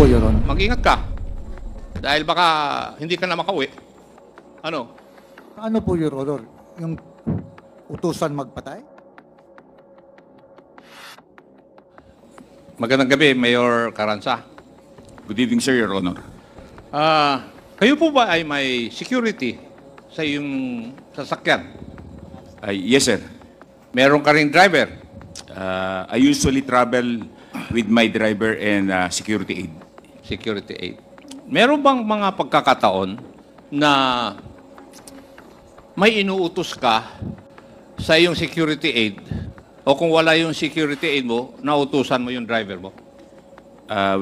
po, Your Honor. Mag-ingat ka. Dahil baka hindi ka na makauwi. Ano? Ano po, Your Honor? Yung utusan magpatay? Magandang gabi, Mayor Caranza. Good evening, sir, Your Honor. Kayo po ba ay may security sa iyong sasakyan? Yes, sir. Meron ka ring driver? I usually travel with my driver and security aid. Security aid. Meron bang mga pagkakataon na may inuutos ka sa iyong security aid o kung wala yung security aid mo, nautusan mo yung driver mo?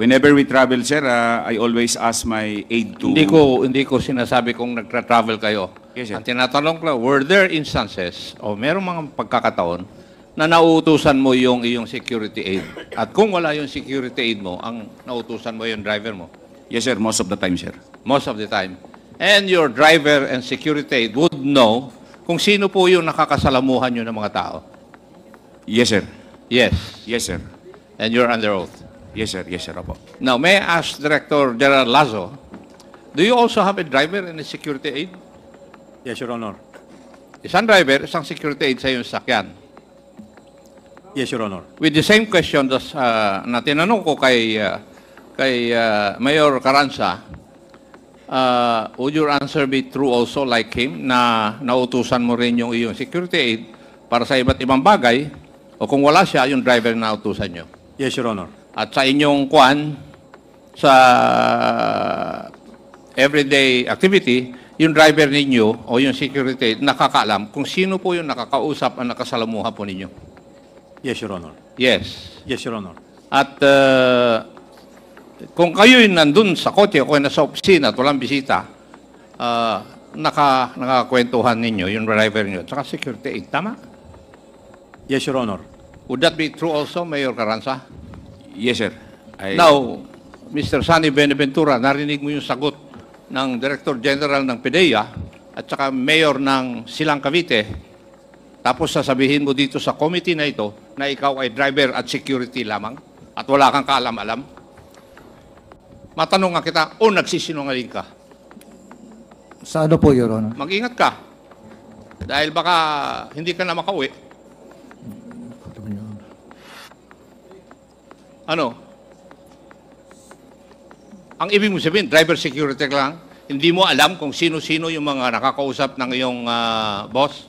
Whenever we travel, sir, I always ask my aid to... Hindi ko sinasabi kung nagtra-travel kayo. Yes, sir. Ang tinatanong ko, were there instances o merong mga pagkakataon na nauutusan mo yung iyong security aid? At kung wala yung security aid mo, ang nauutusan mo yung driver mo? Yes, sir, most of the time, sir. Most of the time. And your driver and security aid would know kung sino po yung nakakasalamuhan nyo ng mga tao? Yes, sir. Yes. Yes, sir. And you're under oath. Yes, sir. Yes, sir. Opo. Now, may I ask Director General Lazo, do you also have a driver and a security aid? Yes, Your Honor. Isang driver, isang security aid sa iyong sakyan. Yes, Your Honor. With the same question na tinanong ko kay Mayor Caranza, would your answer be true also like him na nautusan mo rin yung iyong security aid para sa iba't ibang bagay o kung wala siya, yung driver na nautusan nyo? Yes, Your Honor. At sa inyong sa everyday activity, yung driver ninyo o yung security aid nakakaalam kung sino po yung nakakausap ang nakasalamuha po ninyo? Yes, Your Honor. Yes. Yes, Your Honor. At kung kayo'y nandun sa kotse o kayo nasa opisina at walang bisita, nakakwentuhan ninyo yung driver nyo at saka security aid. Tama? Yes, Your Honor. Would that be true also, Mayor Caranza? Yes, sir. Now, Mr. Sunny Benaventura, narinig mo yung sagot ng Director General ng PDEA at saka Mayor ng Silang Cavite. Tapos sasabihin mo dito sa committee na ito na ikaw ay driver at security lamang at wala kang kaalam-alam. Matanong nga kita, nagsisinungaling ka? Sa ano po, Your Honor? Mag-ingat ka. Dahil baka hindi ka na makauwi. Ano? Ang ibig mo sabihin, driver security ka lang, hindi mo alam kung sino-sino yung mga nakakausap ng iyong boss?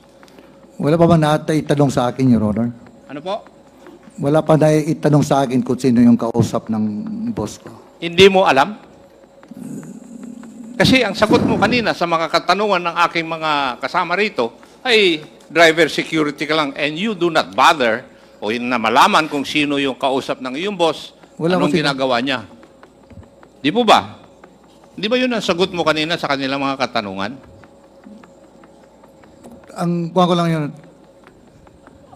Wala pa ba naitanong sa akin, Your Honor? Ano po? Wala pa naitanong sa akin kung sino yung kausap ng boss ko. Hindi mo alam? Kasi ang sagot mo kanina sa mga katanungan ng aking mga kasama rito ay driver security ka lang and you do not bother o na malaman kung sino yung kausap ng iyong boss, anong ginagawa niya. Di po ba? Di ba yun ang sagot mo kanina sa kanilang mga katanungan? Ang kuha ko lang yun,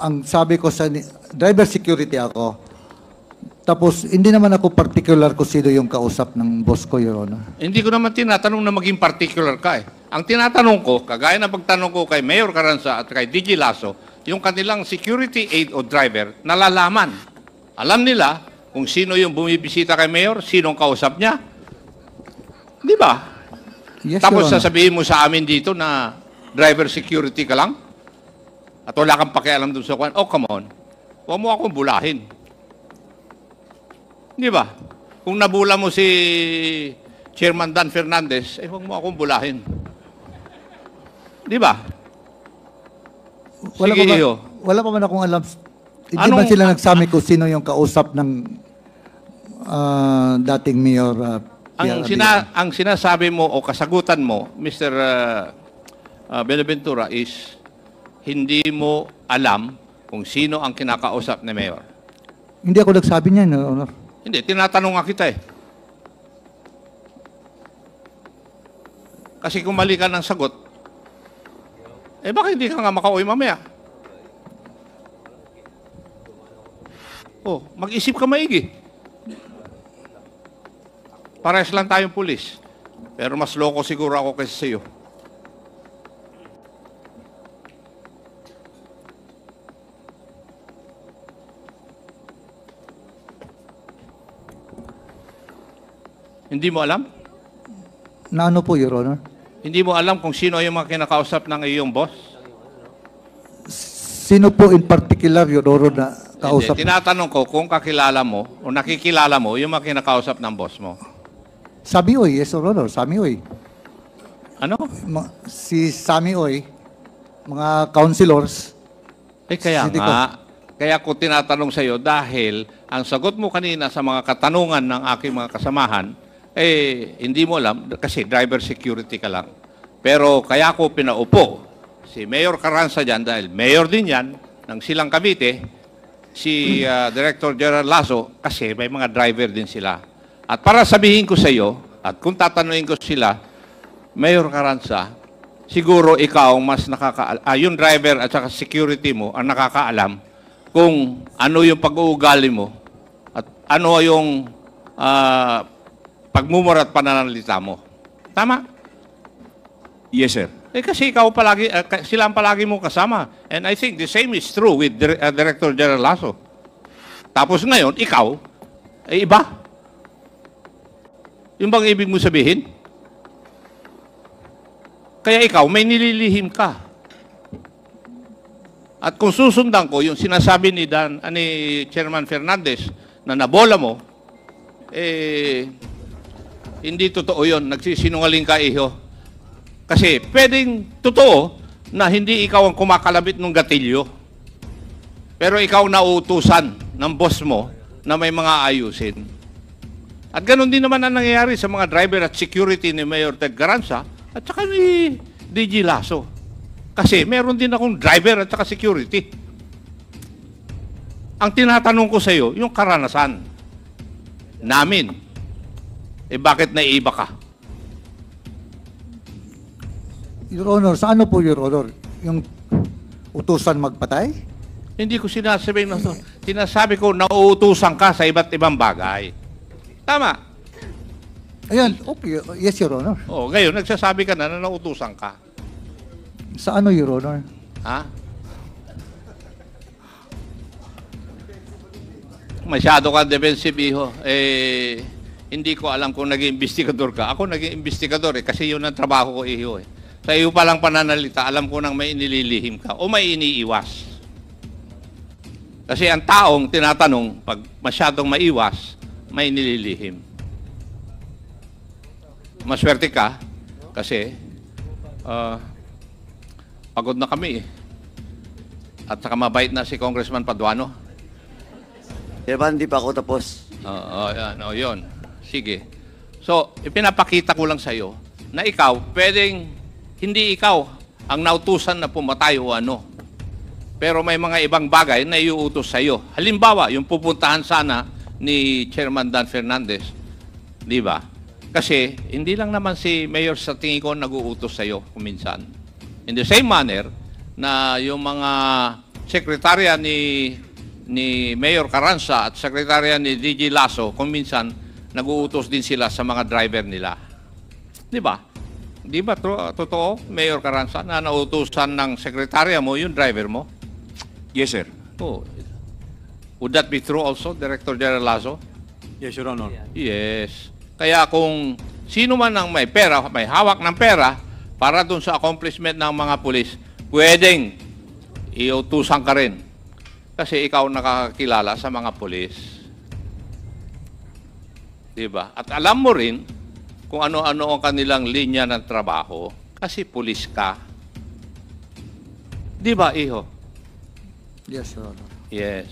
ang sabi ko sa driver security ako, tapos hindi naman ako particular kung sino yung kausap ng boss ko, Your Honor. Hindi ko naman tinatanong na maging particular ka eh. Ang tinatanong ko, kagaya ng pagtanong ko kay Mayor Caranza at kay DJ Lasso, yung kanilang security aid o driver, nalalaman. Alam nila kung sino yung bumibisita kay Mayor, sinong kausap niya. Di ba? Yes, Tapos Your Honor. sasabihin mo sa amin dito na driver security ka lang? At wala kang pakialam doon sa kwan. Oh, come on. Huwag mo akong bulahin. Di ba? Kung nabula mo si Chairman Dan Fernandez, huwag mo akong bulahin. Di ba? Wala Sige, pa ba, iyo. wala pa man akong alam. Hindi Anong- ba sila nagsabi kung sino yung kausap ng dating Mayor Ang sinasabi mo o kasagutan mo, Mr. Benaventura, is hindi mo alam kung sino ang kinakausap ni Mayor. Hindi ako nagsabi niyan, Your Honor. Hindi, tinatanong nga kita eh. Kasi kung mali ka ng sagot, baka hindi ka nga makauwi mamaya. Mag-isip ka maigi. Parehas lang tayong pulis. Pero mas loko siguro ako kaysa sa iyo. Hindi mo alam? Na ano po, Your Honor? Hindi mo alam kung sino yung mga kinakausap ng iyong boss? Sino po in particular, Your Honor, na kausap? Hindi. Tinatanong ko kung kakilala mo o nakikilala mo yung mga kinakausap ng boss mo. Sami Oy, yes, Your Honor. Sami Oy. Ano? Si Sami Oy, mga councilors. Eh kaya City nga, kaya ko tinatanong sa iyo dahil ang sagot mo kanina sa mga katanungan ng aking mga kasamahan, eh hindi mo alam kasi driver security ka lang. Pero kaya ko pinaupo si Mayor Carranza dyan dahil mayor din yan ng Silang Cavite, si Director Gerald Lasso kasi may mga driver din sila. At para sabihin ko sa iyo, at kung tatanungin ko sila, Mayor Carranza, siguro ikaw mas yung driver at saka security mo ang nakakaalam kung ano yung pag-uugali mo at ano yung pagmumura at pananalita mo. Tama? Yes, sir. Eh kasi ikaw palagi, sila ang palagi mong kasama. And I think the same is true with Director Gerald Lasso. Tapos ngayon, ikaw, ay iba. Yung bang ibig mo sabihin? Kaya ikaw, may nililihim ka. At kung susundan ko, yung sinasabi ni Chairman Fernandez na nabola mo, eh, hindi totoo yun. Nagsisinungaling ka, iho. Kasi pwedeng totoo na hindi ikaw ang kumakalabit ng gatilyo. Pero ikaw nauutusan ng boss mo na may mga ayusin. At ganun din naman ang nangyayari sa mga driver at security ni Mayor Ted Carranza at saka ni DG Lasso. Kasi meron din akong driver at saka security. Ang tinatanong ko sa iyo, yung karanasan namin, eh bakit naiiba ka? Your Honor, sa ano po, Your Honor? Yung utusan magpatay? Hindi ko sinasabi na to. Sinasabi ko, nauutusan ka sa iba't ibang bagay. Tama. Ayan, okay. Yes, Your Honor. Oh, ngayon, nagsasabi ka na nauutusan ka. Sa ano, Your Honor? Ha? Masyado ka defensive, iho. Eh, hindi ko alam kung naging investigador ka. Ako naging investigador kasi yun ang trabaho ko, iho. Eh. Sa iyo palang pananalita, alam ko nang may inililihim ka o may iniiwas. Kasi ang taong tinatanong, pag masyadong maiwas, may nililihim. Maswerte ka kasi pagod na kami eh. At saka mabait na si Congressman Paduano. Chairman, di pa ako tapos. Yun. Sige. So, ipinapakita ko lang sa iyo na ikaw, pwedeng hindi ikaw ang nautusan na pumatay o ano. Pero may mga ibang bagay na iuutos sa iyo. Halimbawa, yung pupuntahan sana ni Chairman Dan Fernandez. Di ba? Kasi hindi lang naman si Mayor sa tingin ko nag-uutos sa iyo kuminsan. In the same manner na yung mga sekretarya ni Mayor Carranza at sekretarya ni DG Lasso kuminsan nag-uutos din sila sa mga driver nila. Di ba? Di ba totoo, Mayor Carranza, na nautusan ng sekretarya mo yung driver mo? Yes, sir. Oh. Would that be true also, Director General Lasso? Yes, Your Honor. Yes. Kaya kung sino man ang may pera, may hawak ng pera para dun sa accomplishment ng mga pulis, pwedeng iutusan ka rin. Kasi ikaw nakakilala sa mga pulis. Diba? At alam mo rin kung ano-ano ang kanilang linya ng trabaho kasi pulis ka. Diba, iho? Yes, Your Honor. Yes.